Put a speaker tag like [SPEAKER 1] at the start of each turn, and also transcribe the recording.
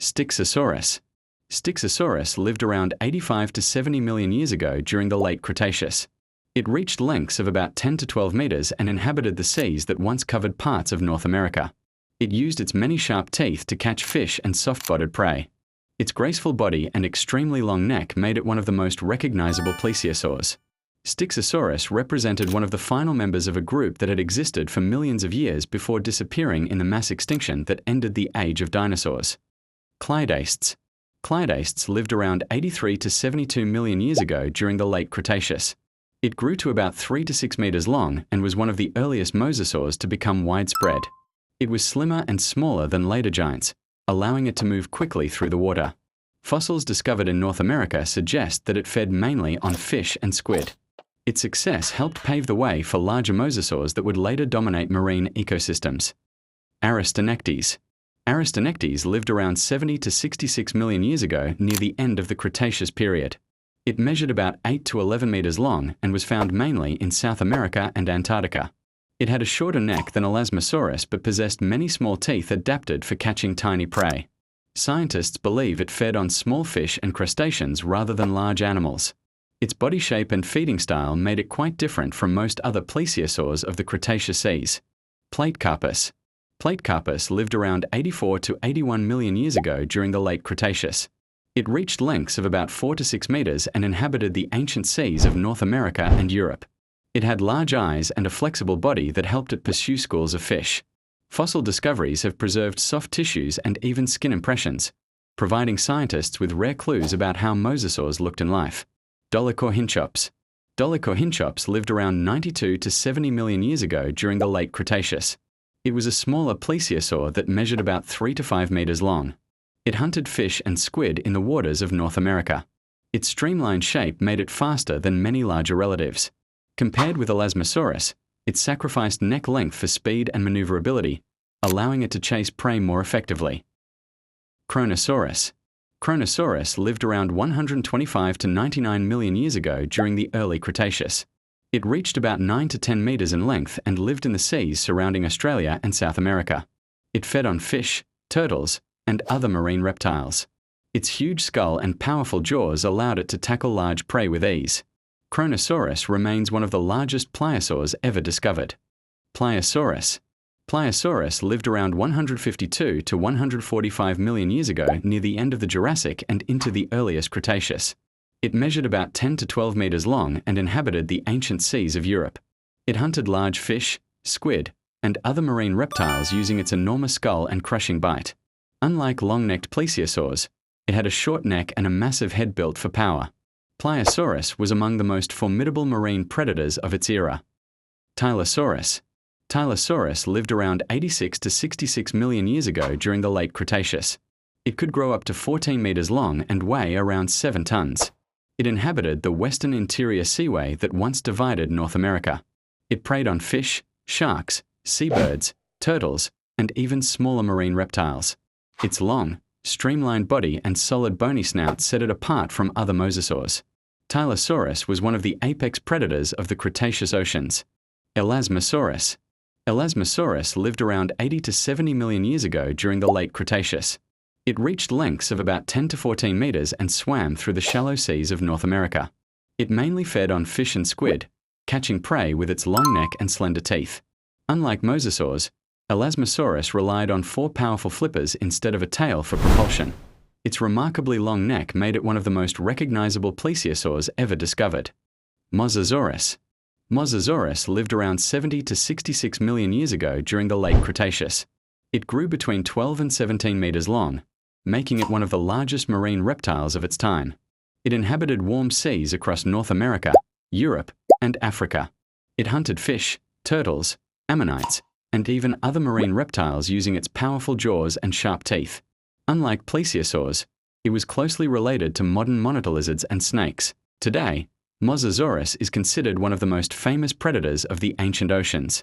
[SPEAKER 1] Styxosaurus. Styxosaurus lived around 85 to 70 million years ago during the late Cretaceous. It reached lengths of about 10 to 12 meters and inhabited the seas that once covered parts of North America. It used its many sharp teeth to catch fish and soft-bodied prey. Its graceful body and extremely long neck made it one of the most recognizable plesiosaurs. Styxosaurus represented one of the final members of a group that had existed for millions of years before disappearing in the mass extinction that ended the age of dinosaurs. Clidastes. Clidastes lived around 83 to 72 million years ago during the late Cretaceous. It grew to about 3 to 6 meters long and was one of the earliest mosasaurs to become widespread. It was slimmer and smaller than later giants, allowing it to move quickly through the water. Fossils discovered in North America suggest that it fed mainly on fish and squid. Its success helped pave the way for larger mosasaurs that would later dominate marine ecosystems. Aristonectes. Aristonectes lived around 70 to 66 million years ago near the end of the Cretaceous period. It measured about 8 to 11 meters long and was found mainly in South America and Antarctica. It had a shorter neck than Elasmosaurus but possessed many small teeth adapted for catching tiny prey. Scientists believe it fed on small fish and crustaceans rather than large animals. Its body shape and feeding style made it quite different from most other plesiosaurs of the Cretaceous seas. Platecarpus. Platecarpus lived around 84 to 81 million years ago during the late Cretaceous. It reached lengths of about 4 to 6 meters and inhabited the ancient seas of North America and Europe. It had large eyes and a flexible body that helped it pursue schools of fish. Fossil discoveries have preserved soft tissues and even skin impressions, providing scientists with rare clues about how mosasaurs looked in life. Dolichorhynchops. Dolichorhynchops lived around 92 to 70 million years ago during the late Cretaceous. It was a smaller plesiosaur that measured about 3 to 5 meters long. It hunted fish and squid in the waters of North America. Its streamlined shape made it faster than many larger relatives. Compared with Elasmosaurus, it sacrificed neck length for speed and maneuverability, allowing it to chase prey more effectively. Kronosaurus. Kronosaurus lived around 125 to 99 million years ago during the early Cretaceous. It reached about 9 to 10 meters in length and lived in the seas surrounding Australia and South America. It fed on fish, turtles, and other marine reptiles. Its huge skull and powerful jaws allowed it to tackle large prey with ease. Kronosaurus remains one of the largest pliosaurs ever discovered. Pliosaurus. Pliosaurus lived around 152 to 145 million years ago near the end of the Jurassic and into the earliest Cretaceous. It measured about 10 to 12 meters long and inhabited the ancient seas of Europe. It hunted large fish, squid, and other marine reptiles using its enormous skull and crushing bite. Unlike long-necked plesiosaurs, it had a short neck and a massive head built for power. Pliosaurus was among the most formidable marine predators of its era. Tylosaurus. Tylosaurus lived around 86 to 66 million years ago during the late Cretaceous. It could grow up to 14 meters long and weigh around 7 tons. It inhabited the western interior seaway that once divided North America. It preyed on fish, sharks, seabirds, turtles, and even smaller marine reptiles. Its long, streamlined body and solid bony snout set it apart from other mosasaurs. Tylosaurus was one of the apex predators of the Cretaceous oceans. Elasmosaurus. Elasmosaurus lived around 80 to 70 million years ago during the late Cretaceous. It reached lengths of about 10 to 14 meters and swam through the shallow seas of North America. It mainly fed on fish and squid, catching prey with its long neck and slender teeth. Unlike mosasaurs, Elasmosaurus relied on 4 powerful flippers instead of a tail for propulsion. Its remarkably long neck made it one of the most recognizable plesiosaurs ever discovered. Mosasaurus. Mosasaurus lived around 70 to 66 million years ago during the late Cretaceous. It grew between 12 and 17 meters long, making it one of the largest marine reptiles of its time. It inhabited warm seas across North America, Europe, and Africa. It hunted fish, turtles, ammonites, and even other marine reptiles using its powerful jaws and sharp teeth. Unlike plesiosaurs, it was closely related to modern monitor lizards and snakes. Today, Mosasaurus is considered one of the most famous predators of the ancient oceans.